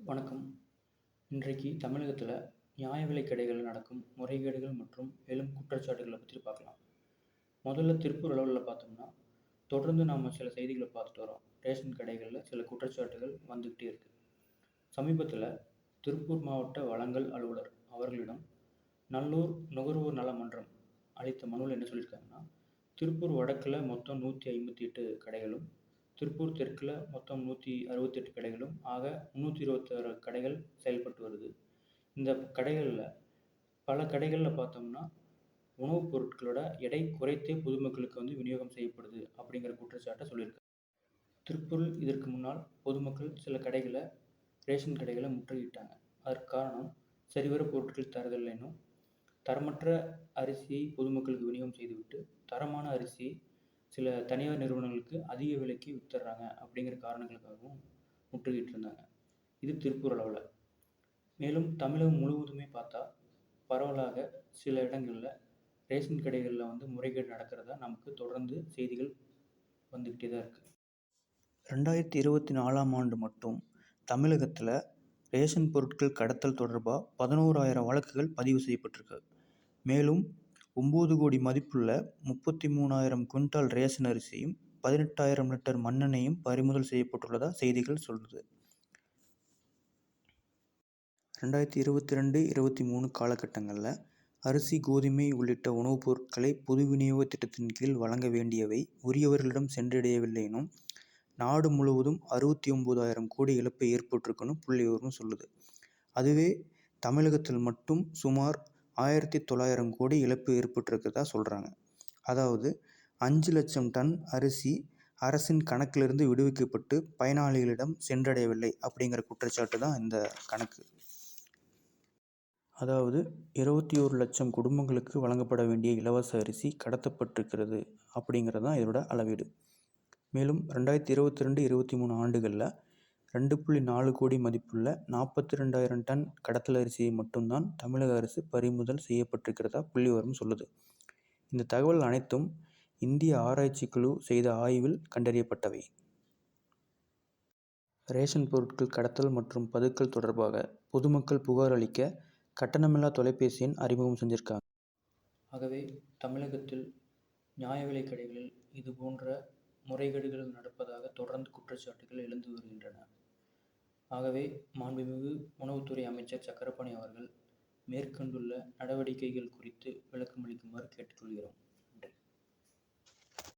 வணக்கம். இன்றைக்கு தமிழகத்துல நியாய விலைக் கடைகள்ல நடக்கும் முறைகேடுகள் மற்றும் எழும் குற்றச்சாட்டுகள பத்தி பார்க்கலாம். முதல்ல திருப்பூர் அளவுல பார்த்தோம்னா, தொடர்ந்து நாம சில செய்திகள பார்த்துட்டு வரோம். ரேஷன் கடைகள்ல சில குற்றச்சாட்டுகள் வந்துகிட்டே இருக்கு. சமீபத்துல திருப்பூர் மாவட்ட வழங்கல் அலுவலர் அவர்களிடம் நல்லூர் நுகர்வோர் நல மன்றம் அளித்த மனுவுல என்ன சொல்லியிருக்காங்கன்னா, திருப்பூர் வடக்குல மொத்தம் 158 கடைகளும், திருப்பூர் தெற்குல மொத்தம் 168 கடைகளும், ஆக 326 கடைகள் செயல்பட்டு வருது. இந்த கடைகள்ல பல கடைகள்ல பார்த்தோம்னா, உணவுப் பொருட்களோட எடை குறைத்தே பொதுமக்களுக்கு விநியோகம் செய்யப்படுது அப்படிங்கிற குற்றச்சாட்ட சொல்லியிருக்காங்க. திருப்பூரில் இதற்கு முன்னால் பொதுமக்கள் சில ரேஷன் கடைகள முற்றுகையிட்டாங்க. அதற்கு காரணம் சரிவர பொருட்கள் தரதில்லைன்னும், தரமற்ற அரிசியை பொதுமக்களுக்கு விநியோகம் செய்துவிட்டு, தரமான அரிசியை சில தனியார் நிறுவனங்களுக்கு அதிக விலைக்கு வித்துடுறாங்க அப்படிங்கிற காரணங்களுக்காகவும் முற்றுகையிட்டு இருந்தாங்க. இது திருப்பூர் அளவுல. மேலும் தமிழகம் முழுவதுமே பார்த்தா, பரவலாக சில இடங்கள்ல ரேஷன் கடைகள்ல முறைகேடு நடக்கிறதா நமக்கு தொடர்ந்து செய்திகள் வந்துகிட்டே தான் இருக்கு. 2024ஆம் ஆண்டு மட்டும் தமிழகத்துல ரேஷன் பொருட்கள் கடத்தல் தொடர்பா 11,000 வழக்குகள் பதிவு செய்யப்பட்டிருக்கு. மேலும் 9 கோடி மதிப்புள்ள 33,000 குவிண்டால் ரேஷன் அரிசியும் 18,000 லிட்டர் மண்ணெண்ணெயும் பறிமுதல் செய்யப்பட்டுள்ளதா செய்திகள் சொல்லுது. 2022-23 காலகட்டங்களில் அரிசி, கோதுமை உள்ளிட்ட உணவுப் பொருட்களை பொது விநியோக திட்டத்தின் கீழ் வழங்க வேண்டியவை உரியவர்களிடம் சென்றடையவில்லை எனும், நாடு முழுவதும் 69,000 கோடி இழப்பு ஏற்பட்டிருக்குன்னு புள்ளிவிவரம் சொல்லுது. அதுவே தமிழகத்தில் மட்டும் சுமார் 1,900 கோடி இழப்பு ஏற்பட்டிருக்கிறதா சொல்கிறாங்க. அதாவது 5 லட்சம் டன் அரிசி அரசின் கணக்கிலிருந்து விடுவிக்கப்பட்டு பயனாளிகளிடம் சென்றடையவில்லை அப்படிங்கிற குற்றச்சாட்டு தான் இந்த கணக்கு. அதாவது 21 லட்சம் குடும்பங்களுக்கு வழங்கப்பட வேண்டிய இலவச அரிசி கடத்தப்பட்டிருக்கிறது அப்படிங்கிறது தான் இதோட அளவீடு. மேலும் 2022-23 ஆண்டுகளில் 2.4 கோடி மதிப்புள்ள 42,000 டன் கடத்தல் அரிசியை மட்டும்தான் தமிழக அரசு பறிமுதல் செய்யப்பட்டிருக்கிறதா புள்ளிவிவரம் சொல்லுது. இந்த தகவல் அனைத்தும் இந்திய ஆராய்ச்சி குழு செய்த ஆய்வில் கண்டறியப்பட்டவை. ரேஷன் பொருட்கள் கடத்தல் மற்றும் பதுக்கல் தொடர்பாக பொதுமக்கள் புகார் அளிக்க கட்டணமில்லா தொலைபேசி எண் அறிமுகம் செஞ்சிருக்காங்க. ஆகவே தமிழகத்தில் நியாய விலைக் கடைகளில் இது போன்ற முறைகேடுகள் நடப்பதாக தொடர்ந்து குற்றச்சாட்டுகள் எழுந்து வருகின்றன. ஆகவே மாண்புமிகு உணவுத்துறை அமைச்சர் சக்கரபாணி அவர்கள் மேற்கொண்டுள்ள நடவடிக்கைகள் குறித்து விளக்கமளிக்குமாறு கேட்டுக்கொள்கிறோம்.